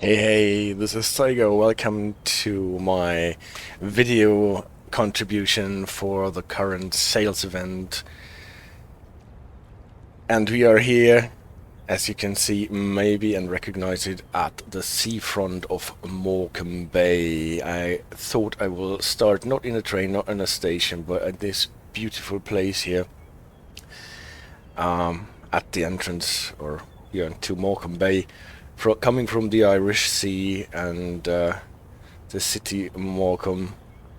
Hey, this is Tyger. Welcome to my video contribution for the current sales event. And we are here, as you can see, maybe and recognize it, at the seafront of Morecambe Bay. I thought I will start not in a train, not in a station, but at this beautiful place here, at the entrance, or here to Morecambe Bay, coming from the Irish Sea and the city Morecambe,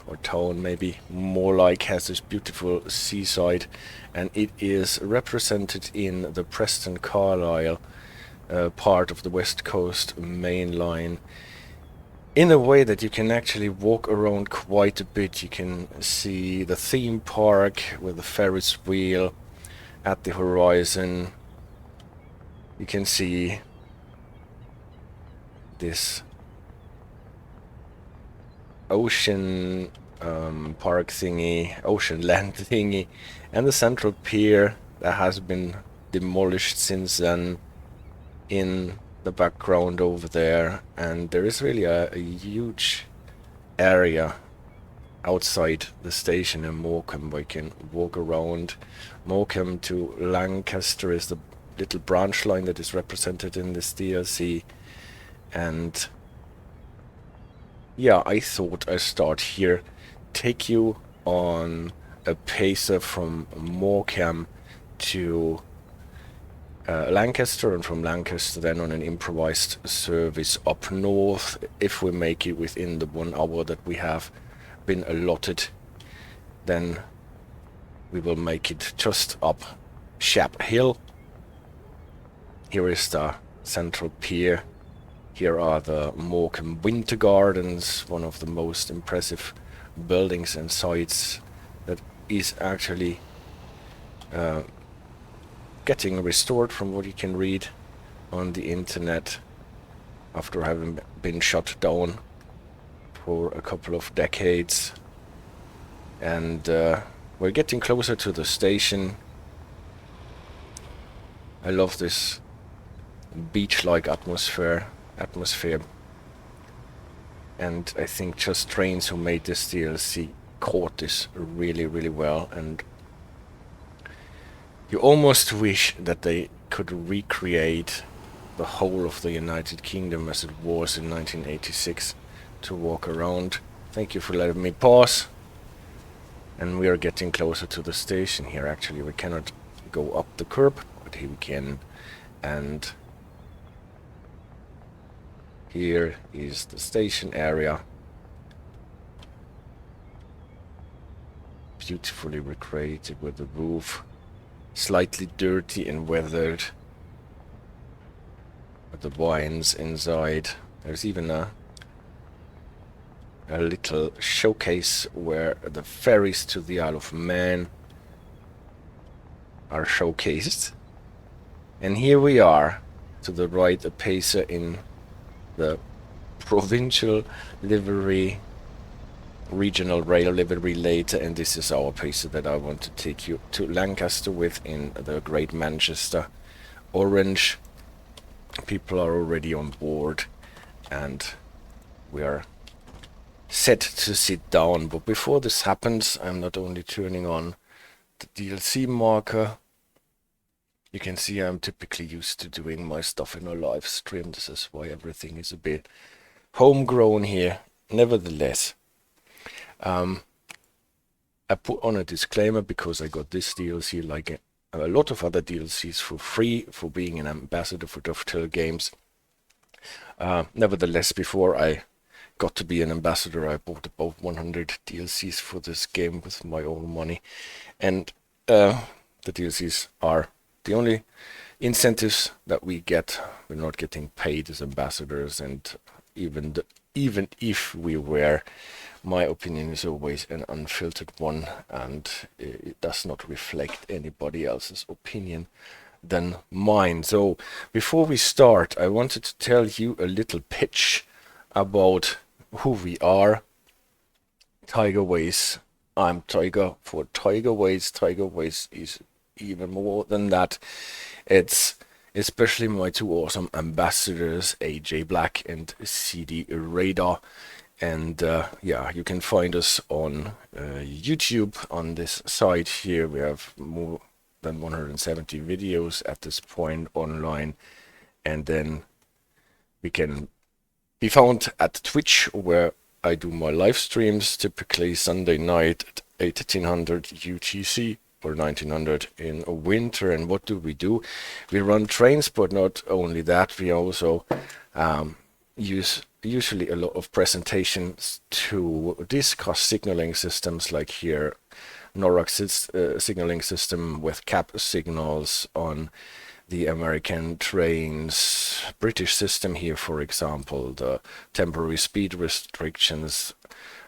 or town maybe more like, has this beautiful seaside, and it is represented in the Preston Carlisle part of the West Coast main line in a way that you can actually walk around quite a bit. You can see the theme park with the Ferris wheel at the horizon. You can see this ocean park thingy, ocean land thingy, and the central pier that has been demolished since then in the background over there. And there is really a huge area outside the station in Morecambe where you can walk around. Morecambe to Lancaster is the little branch line that is represented in this DLC, and yeah, I thought I'd start here, take you on a pacer from Morecambe to Lancaster, and from Lancaster then on an improvised service up north, if we make it within the 1 hour that we have been allotted. Then we will make it just up Shap Hill. Here is the central pier. Here are the Morecambe Winter Gardens, one of the most impressive buildings and sites that is actually getting restored from what you can read on the internet after having been shut down for a couple of decades. And we're getting closer to the station. I love this beach-like atmosphere, and I think Just Trains, who made this DLC, caught this really well, and you almost wish that they could recreate the whole of the United Kingdom as it was in 1986 to walk around. Thank you for letting me pause. And we are getting closer to the station here. Actually, we cannot go up the curb, but here we can. And here is the station area, beautifully recreated with the roof slightly dirty and weathered, with the vines inside. There's even a little showcase where the ferries to the Isle of Man are showcased. And here we are, to the right, a pacer in the provincial livery, regional rail livery later, and this is our pacer that I want to take you to Lancaster with, in the Great Manchester Orange. People are already on board and we are set to sit down. But before this happens, I'm not only turning on the DLC marker. You can see I'm typically used to doing my stuff in a live stream. This is why everything is a bit homegrown here. Nevertheless, I put on a disclaimer because I got this DLC, like a lot of other DLCs, for free for being an ambassador for Dovetail games. Nevertheless, before I got to be an ambassador, I bought about 100 DLCs for this game with my own money, and the DLCs are the only incentives that we get. We're not getting paid as ambassadors, and even if we were, my opinion is always an unfiltered one, and it does not reflect anybody else's opinion than mine. So before we start, I wanted to tell you a little pitch about who we are. Tygerways. I'm Tyger for Tygerways. Tygerways is even more than that. It's especially my two awesome ambassadors, AJ Black and CD Radar. And yeah, you can find us on YouTube on this site here. We have more than 170 videos at this point online. And then we can be found at Twitch, where I do my live streams, typically Sunday night at 1800 UTC or 1900 in winter. And what do? We run trains, but not only that, we also use usually a lot of presentations to discuss signaling systems, like here NORAD signaling system with cap signals on the American trains, British system here, for example, the temporary speed restrictions,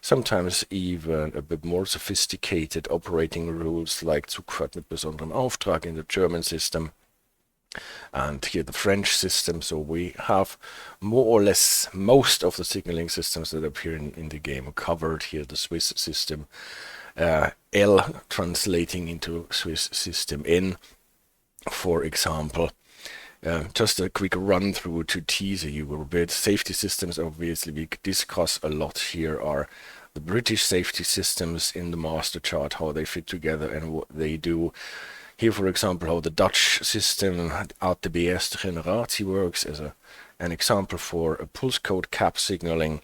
sometimes even a bit more sophisticated operating rules like Zugfahrt mit besonderem Auftrag in the German system, and here the French system. So we have more or less most of the signaling systems that appear in the game covered. Here the Swiss system, L translating into Swiss system N, for example. Just a quick run through to tease you a bit. Safety systems, obviously we discuss a lot here, are the British safety systems in the master chart, how they fit together and what they do. Here, for example, how the Dutch system, ATB Eerste Generatie, works as an example for a pulse code cap signaling.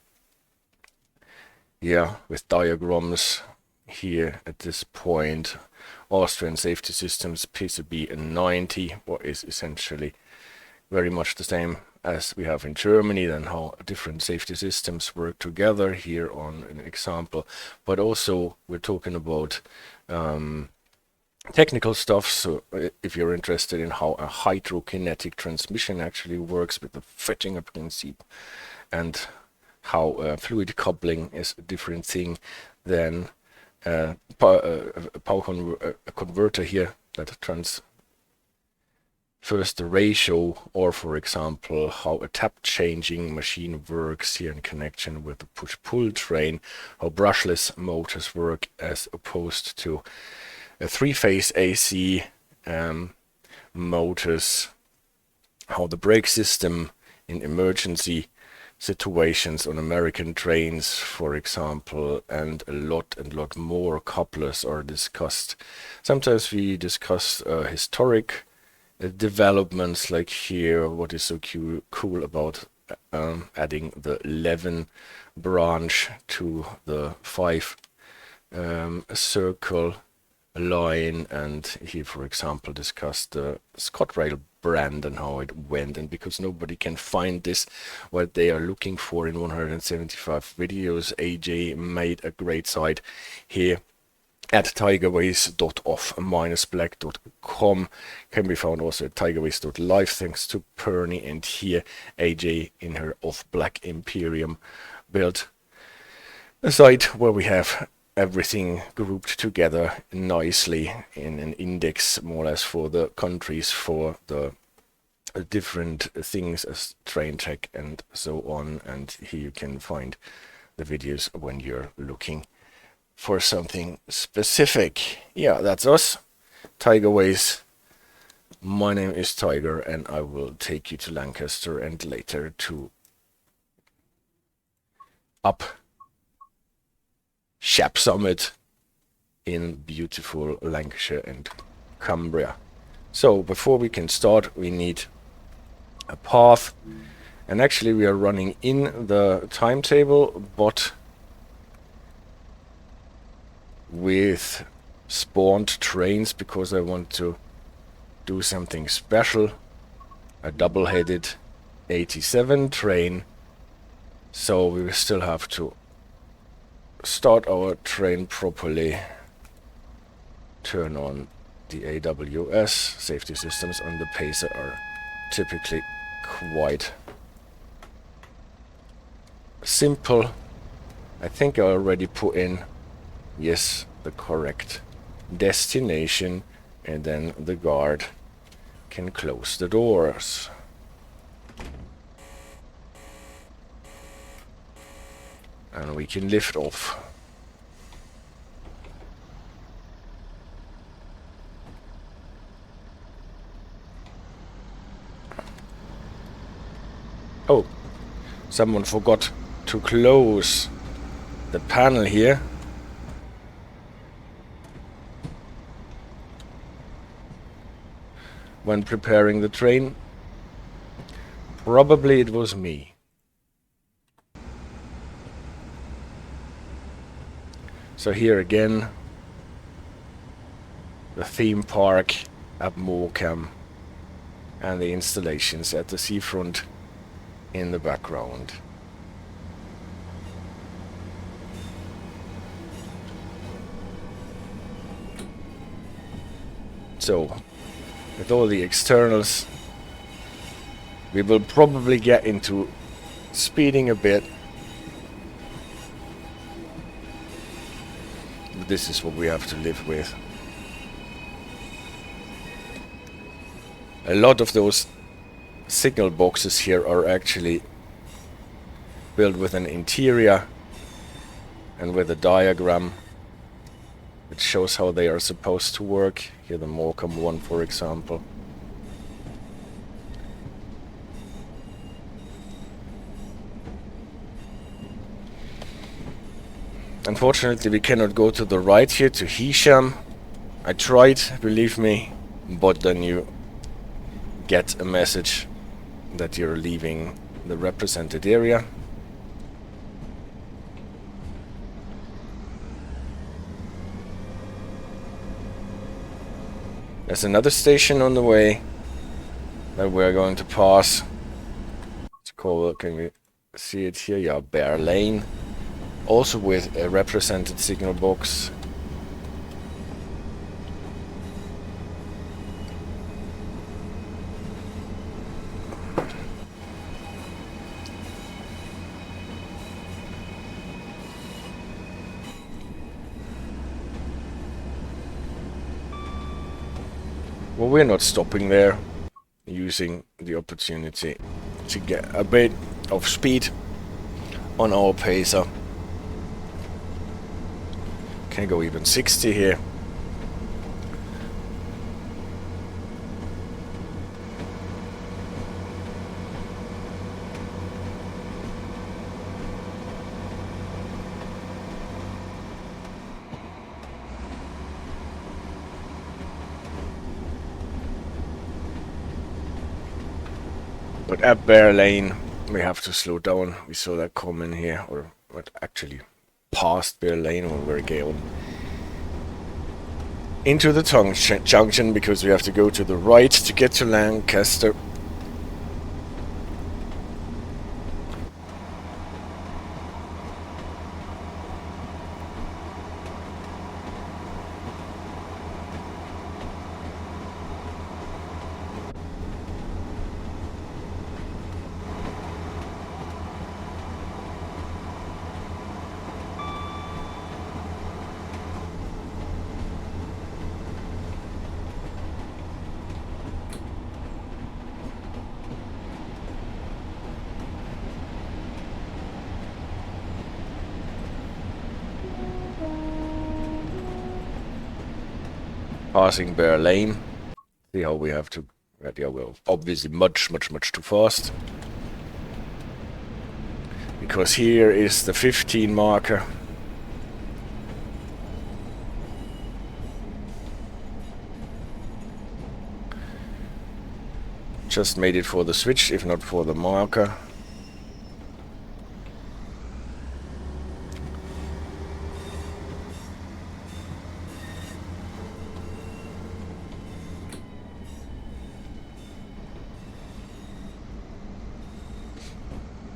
Yeah, with diagrams here at this point. Austrian safety systems, PCB 90, what is essentially very much the same as we have in Germany, then how different safety systems work together here on an example. But also we're talking about technical stuff. So if you're interested in how a hydrokinetic transmission actually works with the Fettinger principle, and how fluid coupling is a different thing than a converter here that transfers the ratio, or for example how a tap changing machine works here in connection with the push-pull train, how brushless motors work as opposed to a three-phase AC motors, how the brake system in emergency situations on American trains, for example, and a lot more couplers are discussed. Sometimes we discuss historic developments, like here, what is so cool about adding the 11 branch to the 5 circle line, and here, for example, discussed the ScotRail brand and how it went. And because nobody can find this, what they are looking for, in 175 videos, AJ made a great site here at tygerways.off-black.com. Can be found also at tygerways.live, thanks to Perny. And here AJ, in her Off-Black Imperium, built a site where we have everything grouped together nicely in an index, more or less, for the countries, for the different things as train tech and so on. And here you can find the videos when you're looking for something specific. Yeah, that's us, Tygerways. My name is Tyger, and I will take you to Lancaster and later to up Shap Summit in beautiful Lancashire and Cumbria. So before we can start, we need a path, and actually we are running in the timetable, but with spawned trains, because I want to do something special, a double-headed 87 train. So we will still have to start our train properly, turn on the AWS. Safety systems on the Pacer are typically quite simple. I think I already put in, yes, the correct destination, and then the guard can close the doors. And we can lift off. Oh, someone forgot to close the panel here. When preparing the train. Probably it was me. So here again, the theme park at Morecambe and the installations at the seafront in the background. So, with all the externals, we will probably get into speeding a bit. This is what we have to live with. A lot of those signal boxes here are actually built with an interior and with a diagram that shows how they are supposed to work. Here the Morecambe one, for example. Unfortunately, we cannot go to the right here to Hesham. I tried, believe me, but then you get a message that you're leaving the represented area. There's another station on the way that we're going to pass. It's called, can we see it here? Yeah, Bear Lane. Also with a represented signal box. Well, we're not stopping there, using the opportunity to get a bit of speed on our pacer. Can go even 60 here. But at Bear Lane, we have to slow down. We saw that coming here, or what actually past Bear Lane when we're going into the junction, because we have to go to the right to get to Lancaster. Passing Bear Lane. See how we have to... Yeah, we're obviously much too fast. Because here is the 15 marker. Just made it for the switch, if not for the marker.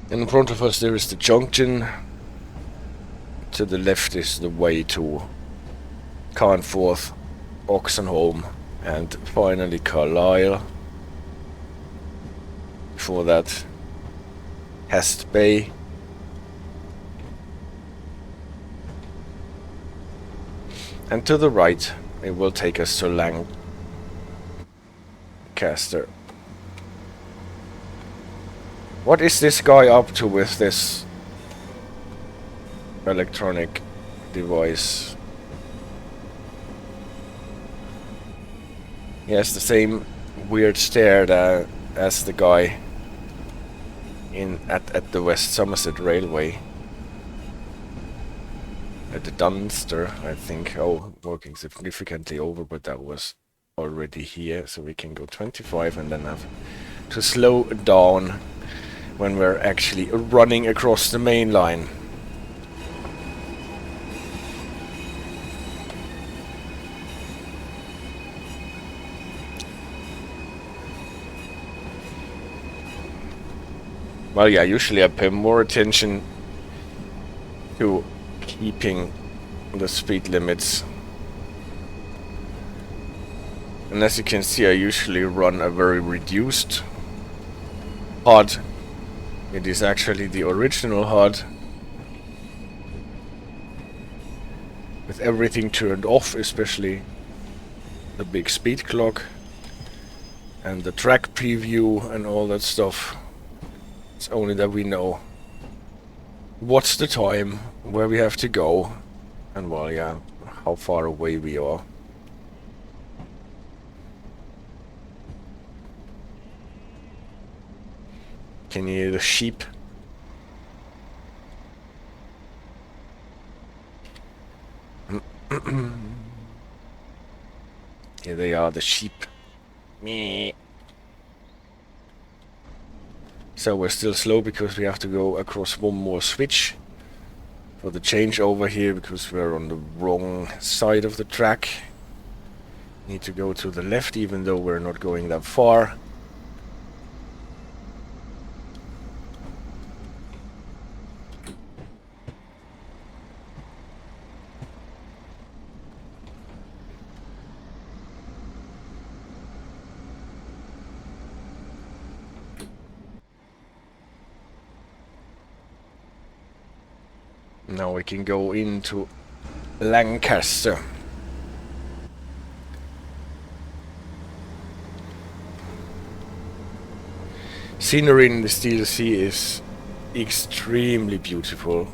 In front of us there is the junction. To the left is the way to Carnforth, Oxenholm, and finally Carlisle. Before that, Hest Bay. And to the right, it will take us to Lancaster. What is this guy up to with this electronic device? He has the same weird stare as the guy at the West Somerset Railway. At the Dunster, I think. Oh, working significantly over, but that was already here, so we can go 25 and then have to slow down when we're actually running across the main line. Well, yeah, usually I pay more attention to keeping the speed limits. And as you can see, I usually run a very reduced HUD. It is actually the original HUD, with everything turned off, especially the big speed clock and the track preview and all that stuff. It's only that we know what's the time, where we have to go, and well, yeah, how far away we are. Can you hear the sheep? Here they are, the sheep. Meh. So we're still slow because we have to go across one more switch for the changeover here, because we're on the wrong side of the track. Need to go to the left even though we're not going that far. Now we can go into Lancaster. Scenery in this DLC is extremely beautiful.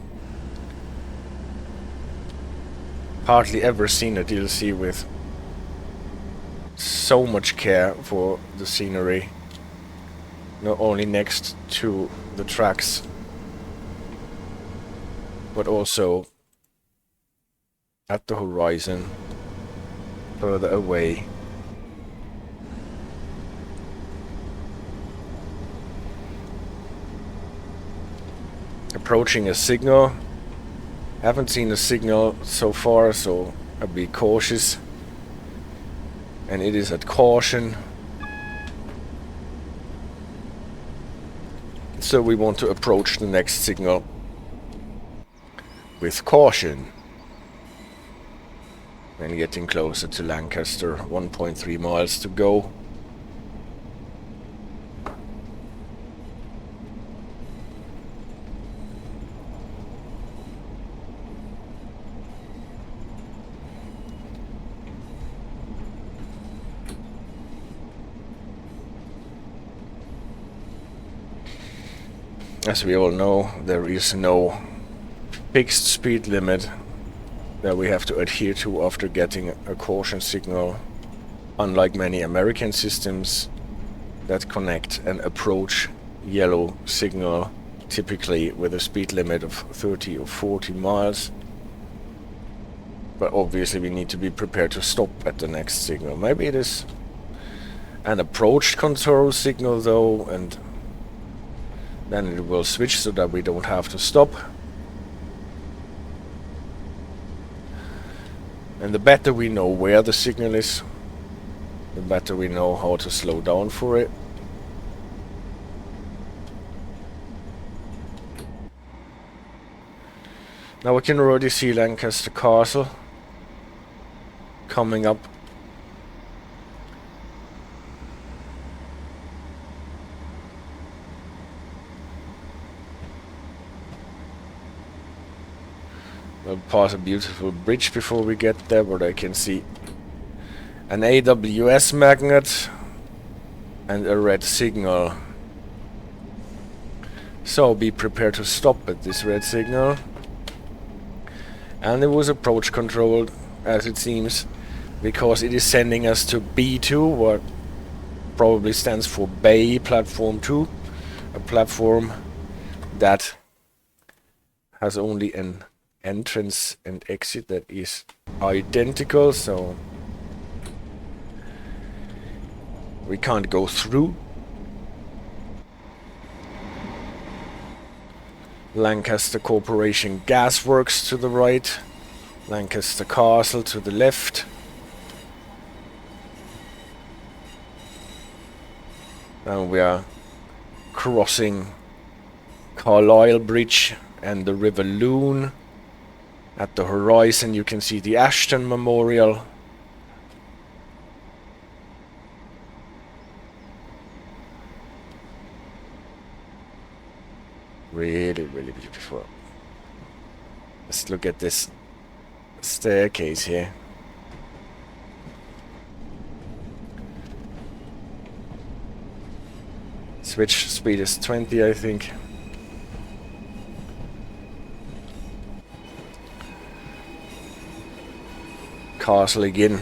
Hardly ever seen a DLC with so much care for the scenery. Not only next to the tracks, but also at the horizon, further away. Approaching a signal. Haven't seen a signal so far, so I'll be cautious. And it is at caution. So we want to approach the next signal with caution. And getting closer to Lancaster, 1.3 miles to go. As we all know, there is no fixed speed limit that we have to adhere to after getting a caution signal, unlike many American systems that connect and approach yellow signal typically with a speed limit of 30 or 40 miles. But obviously we need to be prepared to stop at the next signal. Maybe it is an approach control signal though, and then it will switch so that we don't have to stop. And the better we know where the signal is, the better we know how to slow down for it. Now we can already see Lancaster Castle coming up. We'll pass a beautiful bridge before we get there, but I can see an AWS magnet and a red signal. So be prepared to stop at this red signal. And it was approach controlled, as it seems, because it is sending us to B2, what probably stands for Bay Platform 2, a platform that has only an entrance and exit that is identical, so we can't go through. Lancaster Corporation Gasworks to the right, Lancaster Castle to the left. And we are crossing Carlisle Bridge and the River Lune. At the horizon you can see the Ashton Memorial. Really, really beautiful. Let's look at this staircase here. Switch speed is 20, I think. Castle again.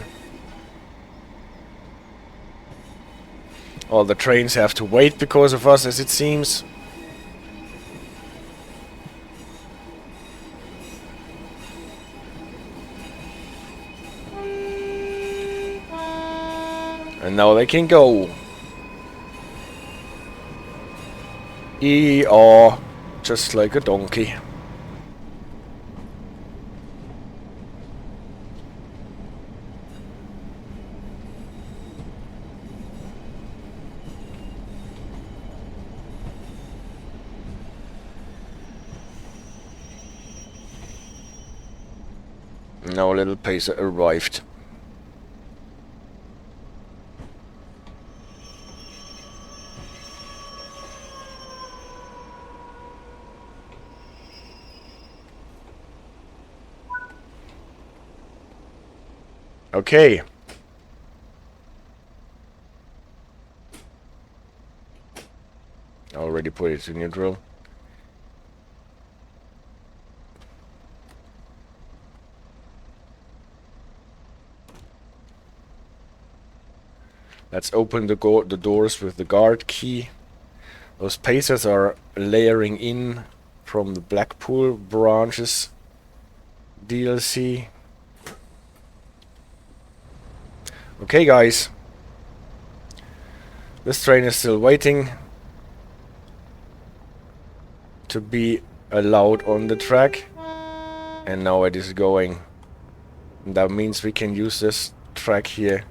All the trains have to wait because of us, as it seems. And now they can go. E-R, just like a donkey. Now little pacer arrived. Okay. Already put it to neutral. Let's open the doors with the guard key. Those pacers are layering in from the Blackpool branches DLC. Okay, guys. This train is still waiting to be allowed on the track. And now it is going. And that means we can use this track here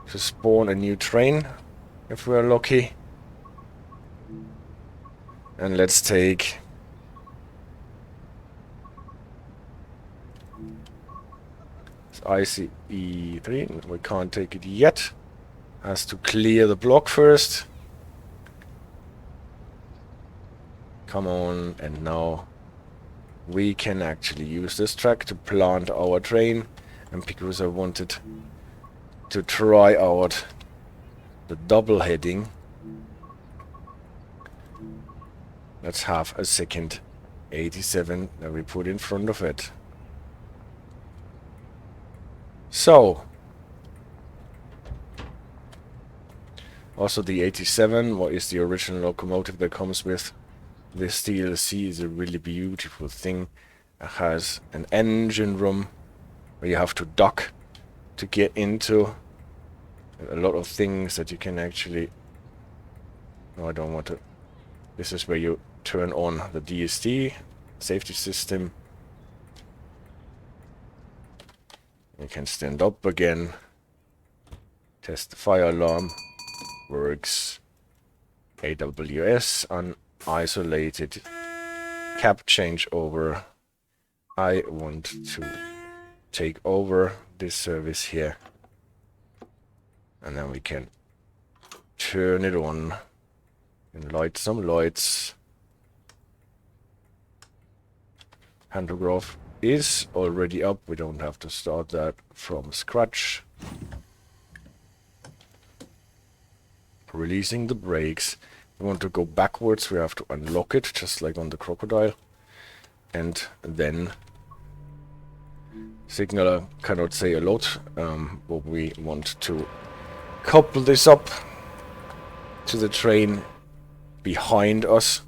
to spawn a new train, if we're lucky. And let's take ICE3. We can't take it yet. Has to clear the block first. Come on, and now we can actually use this track to plant our train. And because I wanted to try out the double heading, let's have a second 87 that we put in front of it. So, also the 87, what is the original locomotive that comes with this DLC, is a really beautiful thing. It has an engine room where you have to dock to get into. A lot of things that you can actually... No, I don't want to... This is where you turn on the DSD safety system. You can stand up again. Test the fire alarm. Works. AWS unisolated. Cab changeover. I want to take over this service here. And then we can turn it on and light some lights. Pantograph is already up. We don't have to start that from scratch. Releasing the brakes. We want to go backwards. We have to unlock it, just like on the Crocodile. And then signaler cannot say a lot, but we want to couple this up to the train behind us.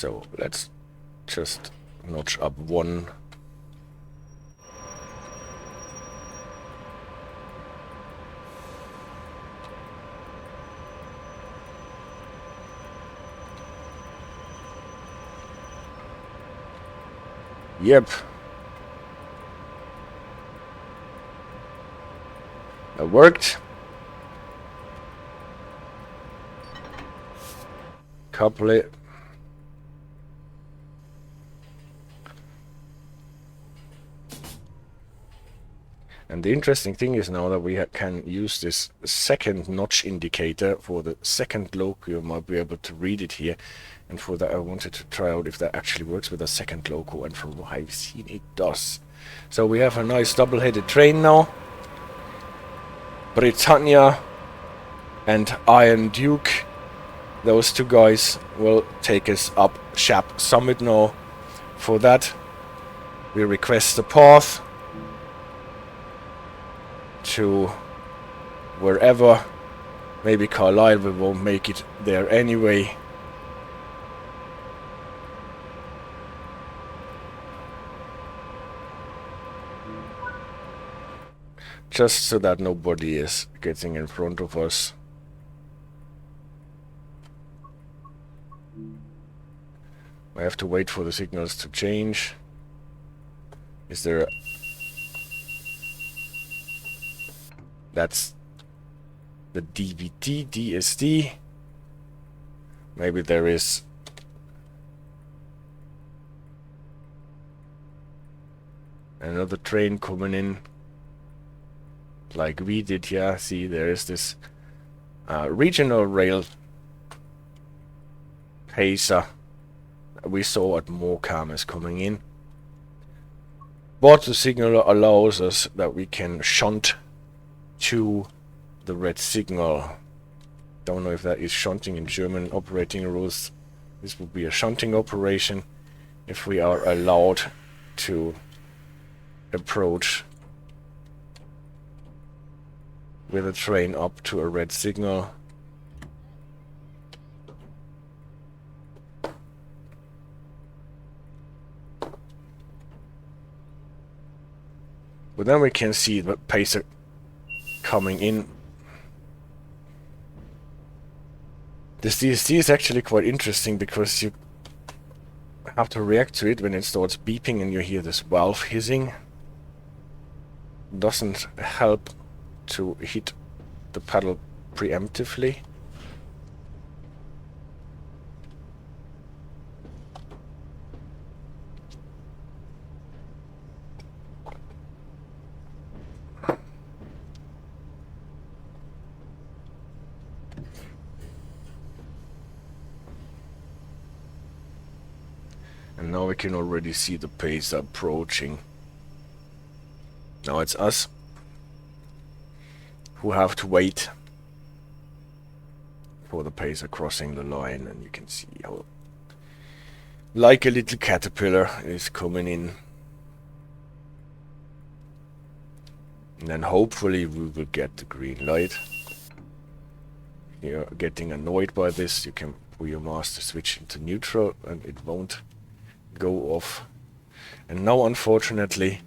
So let's just notch up one. Yep. That worked. Couple it. And the interesting thing is now that we can use this second notch indicator for the second loco. You might be able to read it here. And for that I wanted to try out if that actually works with a second loco. And from what I've seen it does. So we have a nice double-headed train now. Britannia and Iron Duke. Those two guys will take us up Shap Summit now. For that we request the path to wherever. Maybe Carlisle, we won't make it there anyway. Just so that nobody is getting in front of us. I have to wait for the signals to change. Is there a... That's the DVT, DSD. Maybe there is another train coming in like we did. Yeah, see, there is this regional rail pacer we saw at Morecambe is coming in. But the signal allows us that we can shunt to the red signal. Don't know if that is shunting in German operating rules. This would be a shunting operation if we are allowed to approach with a train up to a red signal. But then we can see the pacer coming in. This DSD is actually quite interesting because you have to react to it when it starts beeping and you hear this valve hissing. Doesn't help to hit the pedal preemptively. And now we can already see the pace approaching. Now it's us who have to wait for the pacer crossing the line, and you can see how, like a little caterpillar, is coming in. And then hopefully we will get the green light. If you're getting annoyed by this, you can pull your master switch into neutral and it won't go off. And now unfortunately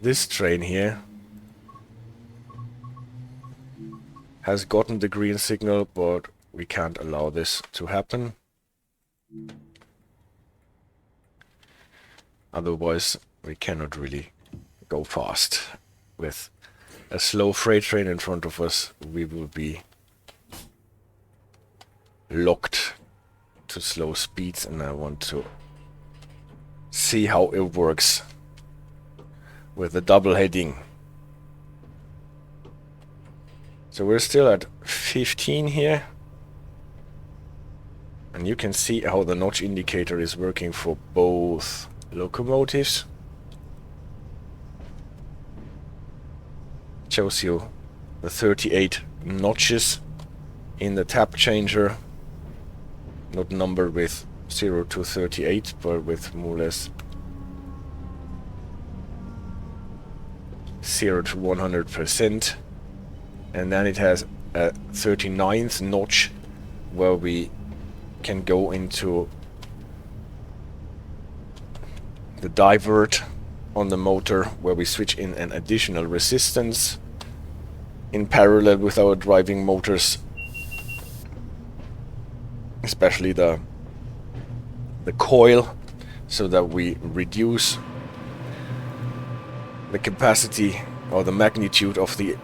this train here has gotten the green signal, but we can't allow this to happen. Otherwise we cannot really go fast. With a slow freight train in front of us, we will be locked to slow speeds, and I want to see how it works with the double heading. So we're still at 15 here, and you can see how the notch indicator is working for both locomotives. It shows you the 38 notches in the tap changer, not numbered with 0 to 38, but with more or less 0 to 100%. And then it has a 39th notch where we can go into the divert on the motor, where we switch in an additional resistance in parallel with our driving motors, especially the coil, so that we reduce the capacity or the magnitude of the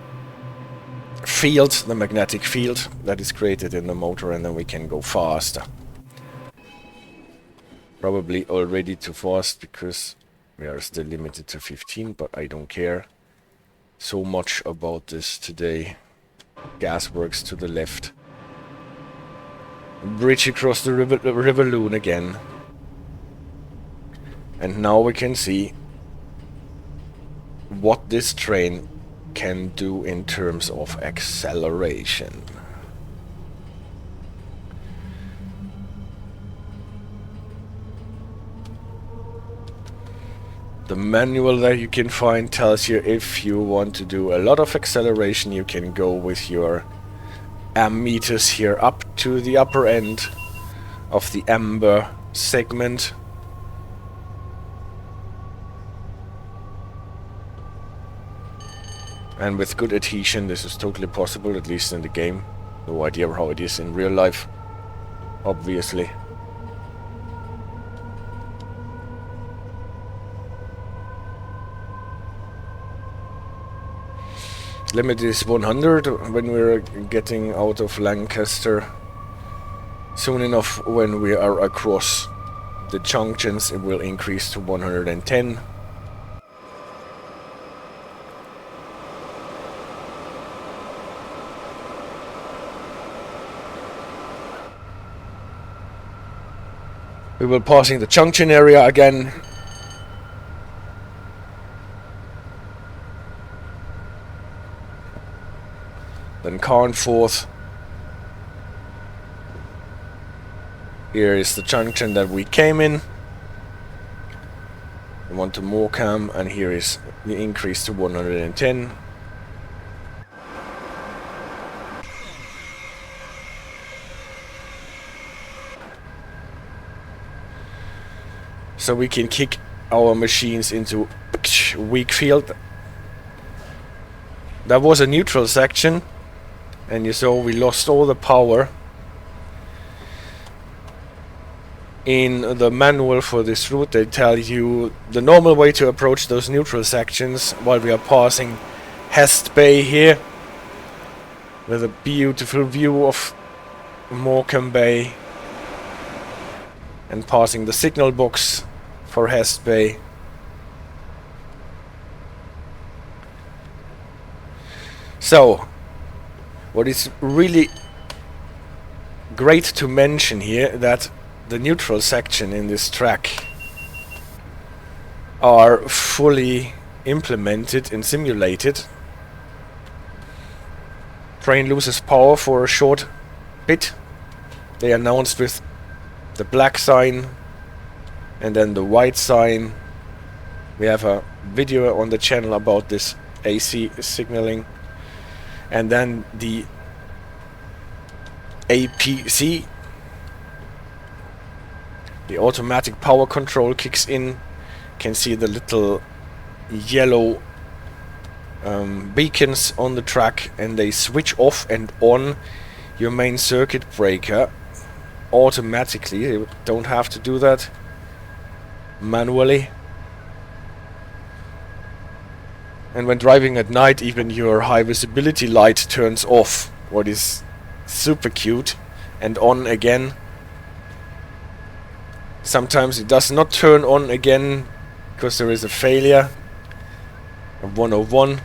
field, the magnetic field that is created in the motor, and then we can go faster. Probably already too fast because we are still limited to 15, but I don't care so much about this today. Gasworks to the left. Bridge across the river Lune again. And now we can see what this train can do in terms of acceleration. The manual that you can find tells you if you want to do a lot of acceleration, you can go with your meters here up to the upper end of the amber segment. And with good adhesion, this is totally possible, at least in the game. No idea how it is in real life, obviously. Limit is 100 when we're getting out of Lancaster. Soon enough, when we are across the junctions, it will increase to 110. We will passing the junction area again. Then Carnforth. Here is the junction that we came in. We want to Morecambe, and here is the increase to 110. So we can kick our machines into weak field. That was a neutral section, and you saw we lost all the power. In the manual for this route, they tell you the normal way to approach those neutral sections while we are passing Hest Bay here, with a beautiful view of Morecambe Bay, and passing the signal box for Hest Bay. So, what is really great to mention here, that the neutral section in this track are fully implemented and simulated. Train loses power for a short bit. They announced with the black sign and then the white sign. We have a video on the channel about this AC signaling. And then the APC, the automatic power control, kicks in. Can see the little yellow beacons on the track, and they switch off and on your main circuit breaker automatically. You don't have to do that manually. And when driving at night, even your high visibility light turns off, what is super cute, and on again. Sometimes it does not turn on again because there is a failure of 101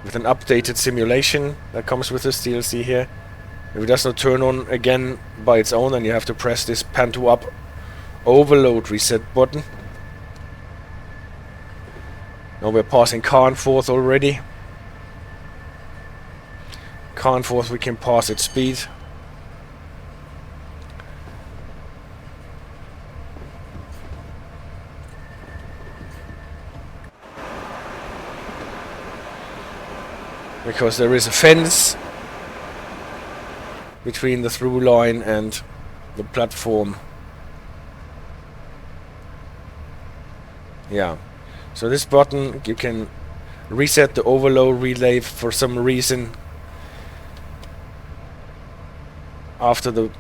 with an updated simulation that comes with this DLC here. If it does not turn on again by its own, then you have to press this pan to up overload reset button. Now we're passing Carnforth already. Carnforth we can pass at speed. Because there is a fence between the through line and the platform. Yeah. So this button, you can reset the overload relay for some reason after the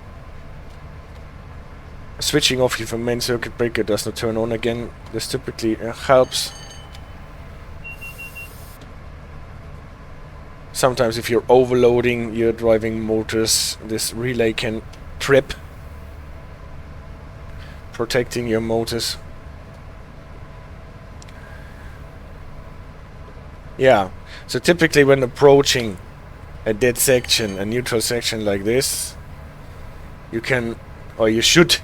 switching off if a main circuit breaker does not turn on again. This typically helps. Sometimes if you're overloading your driving motors, this relay can trip, protecting your motors. Yeah, so typically when approaching a dead section, a neutral section like this, you can, or you should,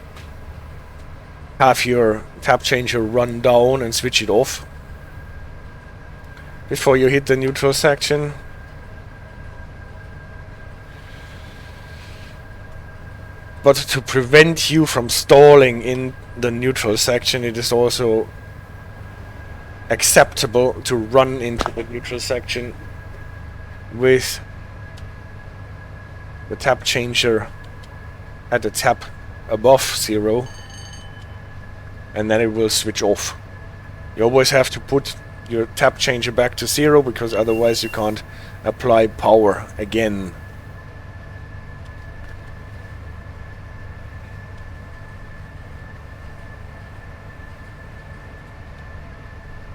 have your tap changer run down and switch it off before you hit the neutral section. But to prevent you from stalling in the neutral section, it is also acceptable to run into the neutral section with the tap changer at the tap above 0, and then it will switch off. You always have to put your tap changer back to 0, because otherwise you can't apply power again.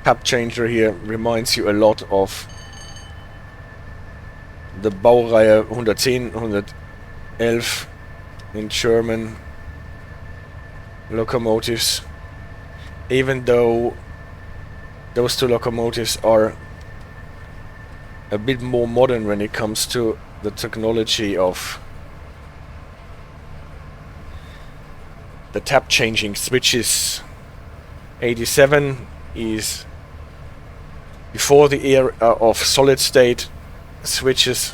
Tap changer here reminds you a lot of the Baureihe 110, 111 in German locomotives, even though those two locomotives are a bit more modern when it comes to the technology of the tap changing switches. 87 is before the era of solid state switches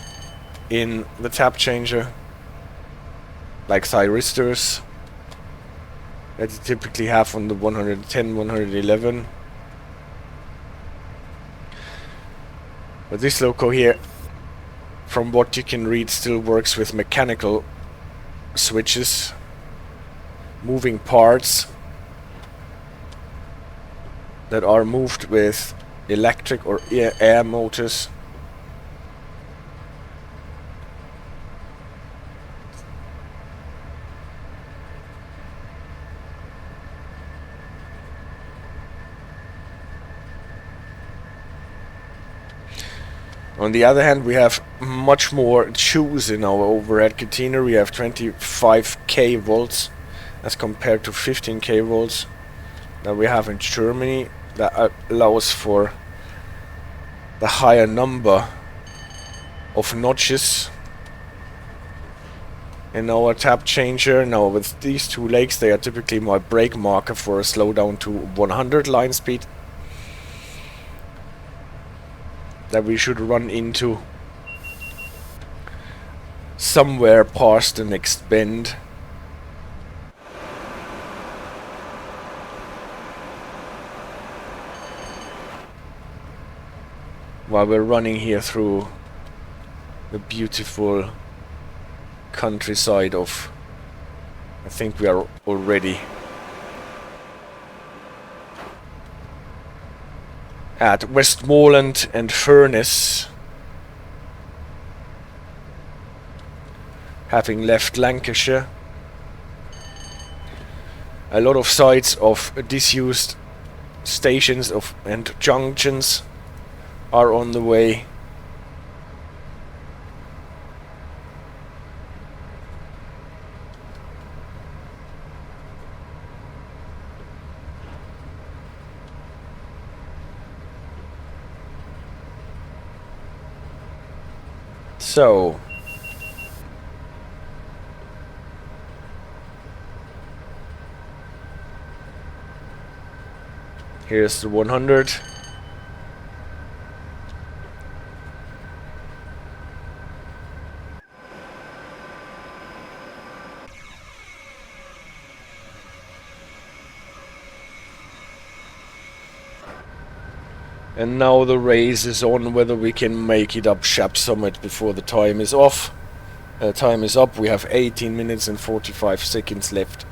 in the tap changer, like thyristors that you typically have on the 110, 111. But this loco here, from what you can read, still works with mechanical switches, moving parts that are moved with electric or air motors. On the other hand, we have much more juice in our overhead container. We have 25k volts as compared to 15k volts that we have in Germany. That allows for the higher number of notches in our tap changer. Now with these two legs, they are typically my brake marker for a slowdown to 100 line speed that we should run into somewhere past the next bend. While we're running here through the beautiful countryside of, I think we are already at Westmoreland and Furness, having left Lancashire. A lot of sites of disused stations and junctions are on the way. So here's the 100. And now the race is on whether we can make it up Shap Summit before the time is off. Time is up. We have 18 minutes and 45 seconds left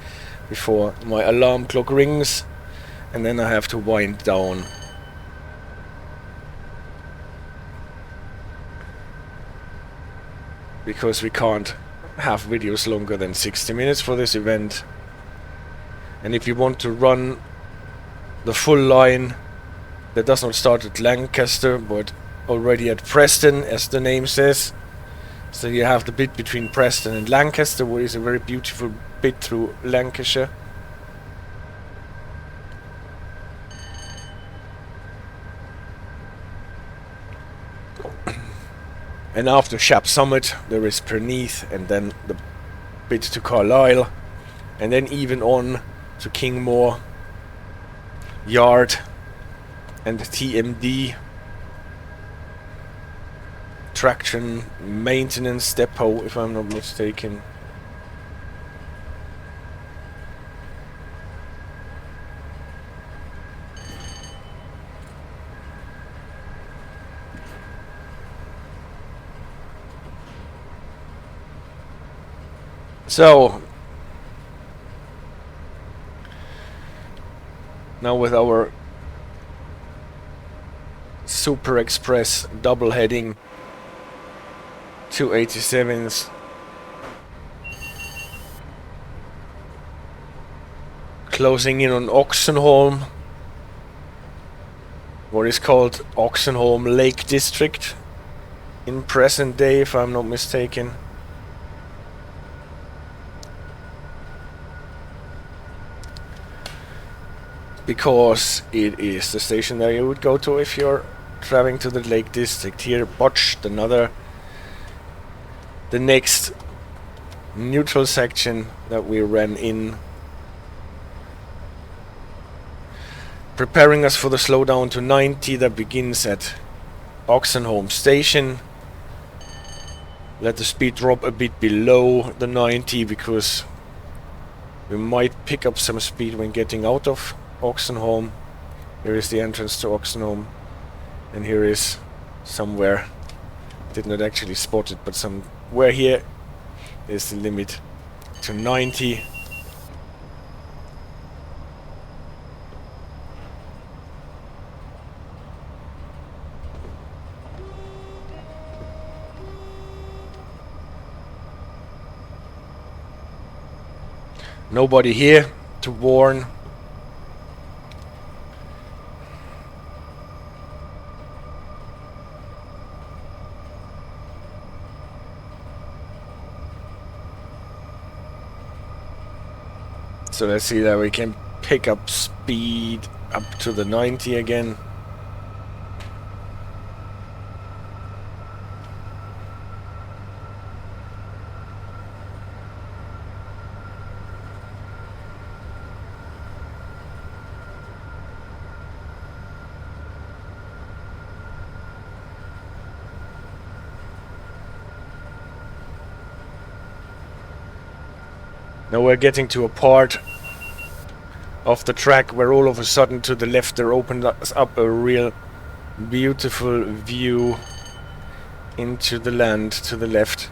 before my alarm clock rings. and then I have to wind down. Because we can't have videos longer than 60 minutes for this event. And if you want to run the full line that does not start at Lancaster but already at Preston, as the name says, so you have the bit between Preston and Lancaster, which is a very beautiful bit through Lancashire. And after Shap Summit there is Perneath, and then the bit to Carlisle, and then even on to Kingmore Yard and TMD, traction maintenance depot, if I'm not mistaken. So now with our Super Express double heading 287s, closing in on Oxenholm, what is called Oxenholm Lake District in present day, if I'm not mistaken. Because it is the station that you would go to if you're traveling to the Lake District. Here, botched another, the next neutral section that we ran in, preparing us for the slowdown to 90 that begins at Oxenholm station. Let the speed drop a bit below the 90 because we might pick up some speed when getting out of Oxenholm. Here is the entrance to Oxenholm, and here is somewhere, did not actually spot it, but somewhere here is the limit to 90. Nobody here to warn. So let's see that we can pick up speed up to the 90 again. Now we're getting to a part of the track where all of a sudden to the left there opened us up a real beautiful view into the land to the left.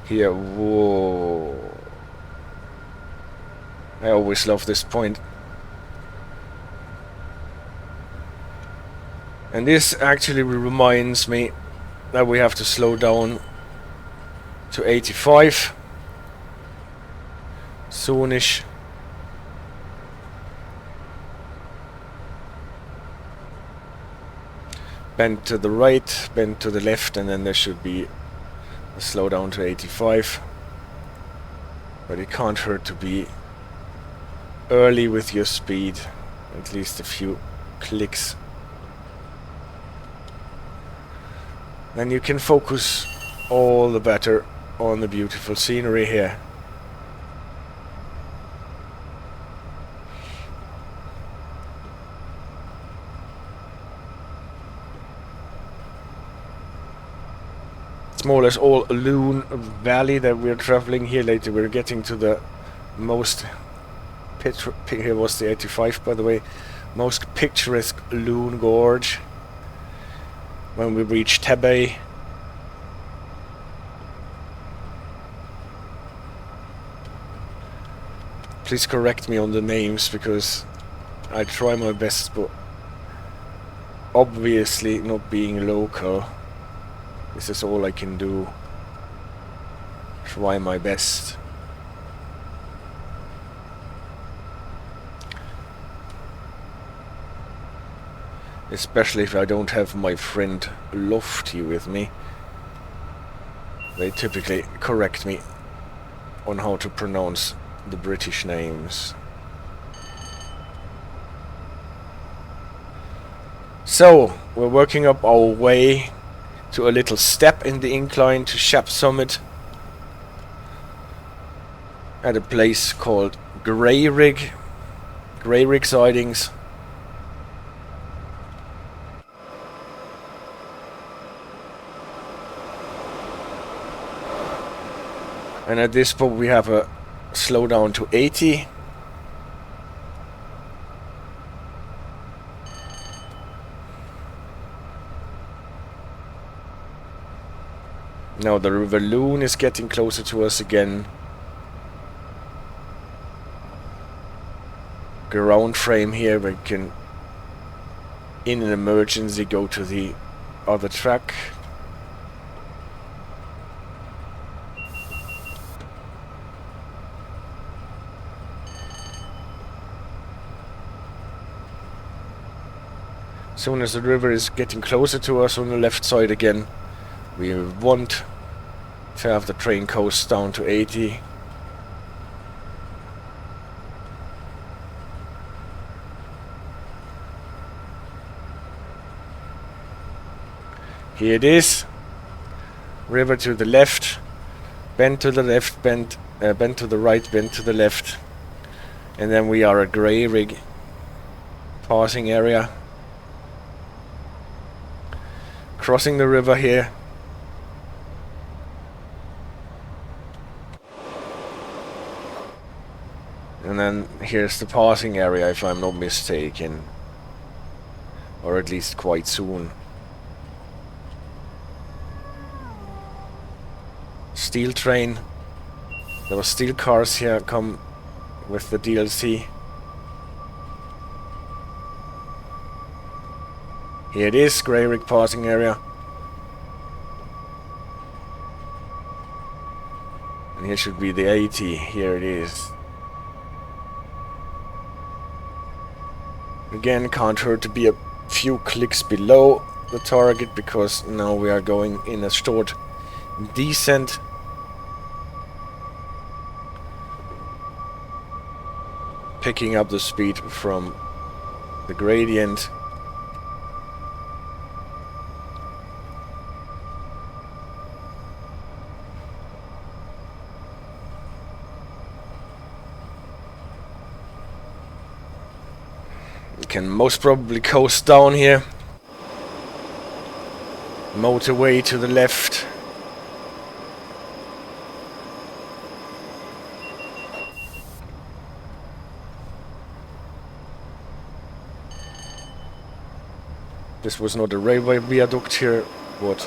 Here, whoa. I always love this point. And this actually reminds me that we have to slow down to 85 soonish. Bend to the right, bend to the left, and then there should be a slowdown to 85. But it can't hurt to be early with your speed, at least a few clicks. Then you can focus all the better on the beautiful scenery here. It's more or less all Lune Valley that we're traveling here. Later we're getting to the most here was the 85 by the way, most picturesque Lune Gorge. When we reach Tebay, Please correct me on the names, because I try my best, but obviously not being local, this is all I can do. Try my best. Especially if I don't have my friend Lofty with me. They typically correct me on how to pronounce the British names. So, we're working up our way to a little step in the incline to Shap Summit at a place called Grayrigg. Grayrigg sidings. And at this point we have a slowdown to 80. Now the river Lune is getting closer to us again. Ground frame here, we can in an emergency go to the other track. As soon as the river is getting closer to us on the left side again, we want to have the train coast down to 80. Here it is. River to the left, bend to the left, bend to the right, bend to the left. And then we are at Grayrigg passing area. Crossing the river here. And then here's the passing area, if I'm not mistaken. Or at least quite soon. Steel train. There were steel cars here come with the DLC. Here it is, Grayrigg passing area. And here should be the 80. Here it is. Again, can't hurt to be a few clicks below the target, because now we are going in a short descent. Picking up the speed from the gradient. Can most probably coast down here. Motorway to the left. This was not a railway viaduct here, but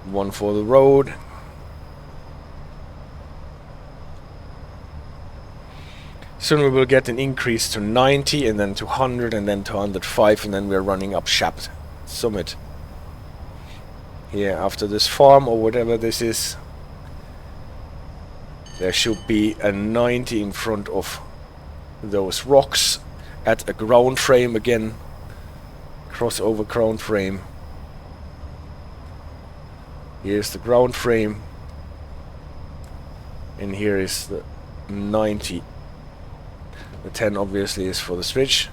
one for the road. Soon we will get an increase to 90, and then to 100, and then to 105, and then we're running up Shap Summit. Here, after this farm, or whatever this is, there should be a 90 in front of those rocks at a ground frame again. Crossover ground frame. Here's the ground frame. And here is the 90. The 10 obviously is for the switch.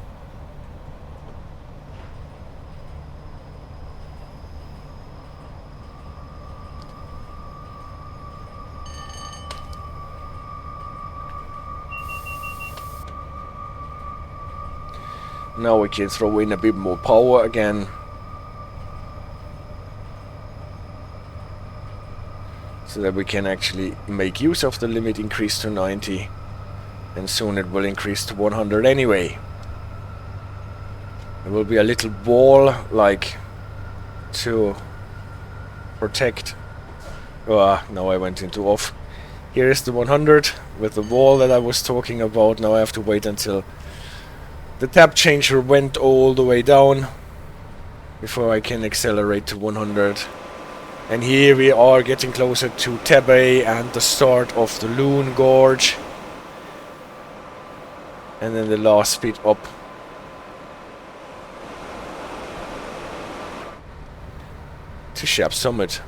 Now we can throw in a bit more power again. So that we can actually make use of the limit increase to 90. And soon it will increase to 100 anyway. There will be a little wall, like, to protect. Now I went into off. Here is the 100. with the wall that I was talking about. Now I have to wait until the tap changer went all the way down before I can accelerate to 100. And here we are getting closer to Tebay and the start of the Lune Gorge. And then the last speed up to Shap Summit.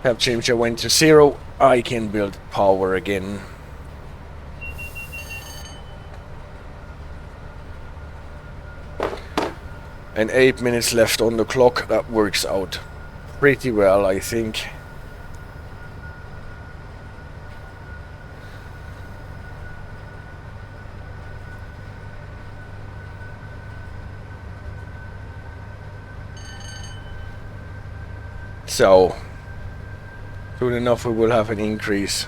Tap changer went to 0. I can build power again. And 8 minutes left on the clock. That works out pretty well, I think. So soon enough we will have an increase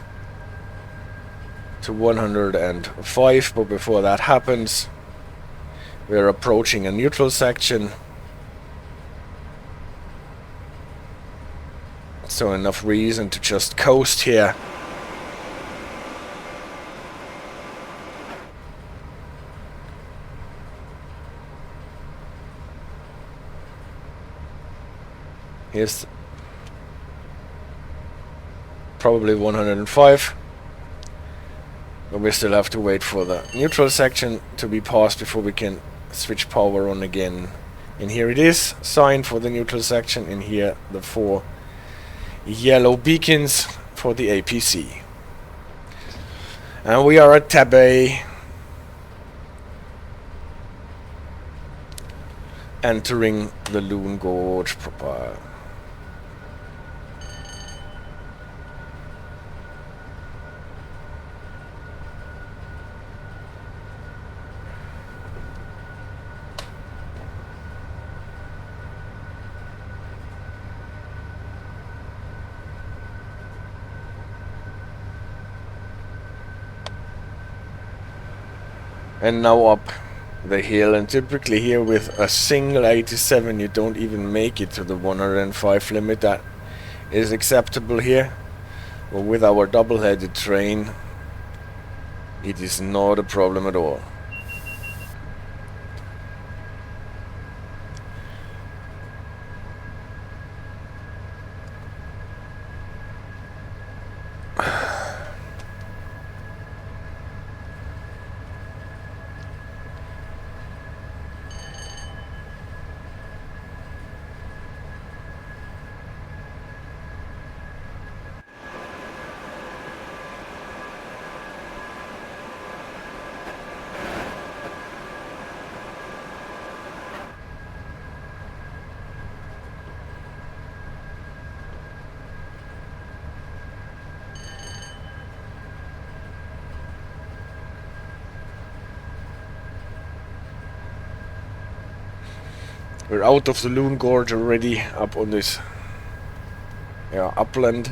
to 105, but before that happens, we're approaching a neutral section. So enough reason to just coast here. Here's probably 105. But we still have to wait for the neutral section to be passed before we can switch power on again. And here it is, sign for the neutral section, and here the 4 yellow beacons for the APC. And we are at Tebay, entering the Lune Gorge proper. And now up the hill, and typically here with a single 87 you don't even make it to the 105 limit. That is acceptable here, but with our double-headed train it is not a problem at all. We're out of the Lune Gorge already, up on this upland.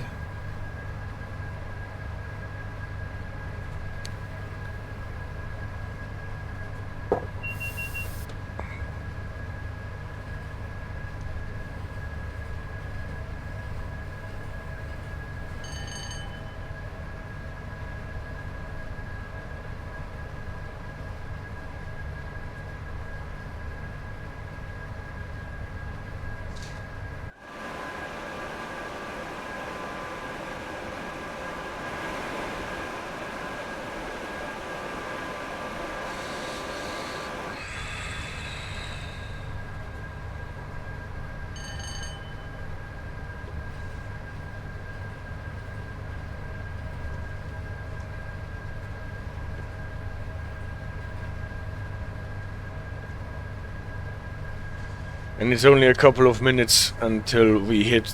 And it's only a couple of minutes until we hit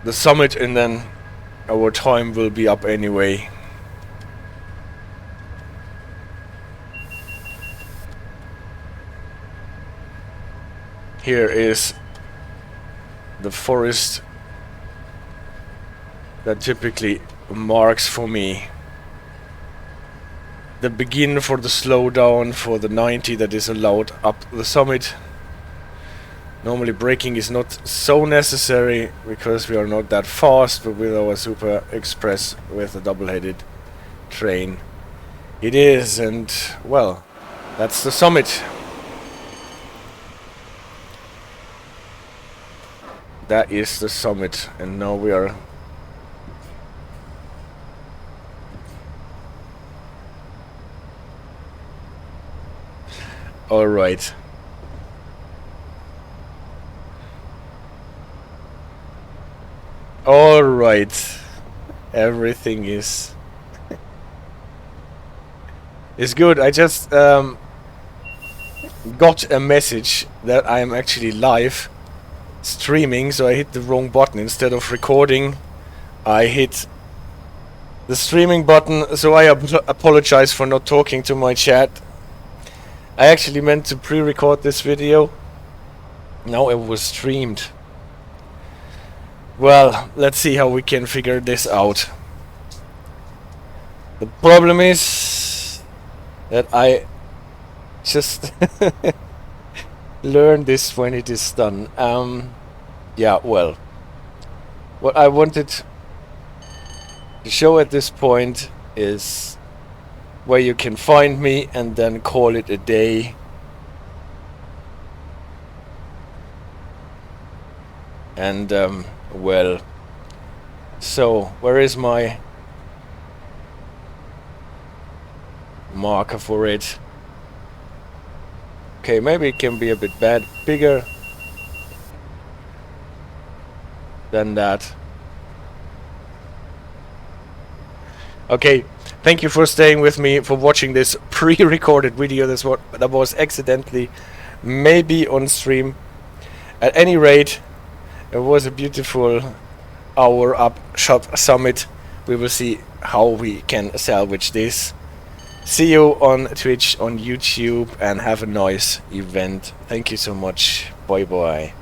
the summit, and then our time will be up anyway. Here is the forest that typically marks for me the begin for the slowdown for the 90 that is allowed up the summit. Normally braking is not so necessary because we are not that fast, but with our Super Express with a double-headed train it is. And well, that's the summit. That is the summit, and now we are all right. All right, everything is good. I just got a message that I am actually live streaming, so I hit the wrong button. Instead of recording, I hit the streaming button, so I apologize for not talking to my chat. I actually meant to pre-record this video. Now it was streamed. Well, let's see how we can figure this out. The problem is that I just learn this when it is done. Yeah, well, what I wanted to show at this point is where you can find me, and then call it a day. And well, so where is my marker for it? Okay, maybe it can be a bit bigger than that. Okay, thank you for staying with me, for watching this pre-recorded video. That was accidentally maybe on stream. At any rate, it was a beautiful hour up Shap Summit. We will see how we can salvage this. See you on Twitch, on YouTube, and have a nice event. Thank you so much. Bye bye.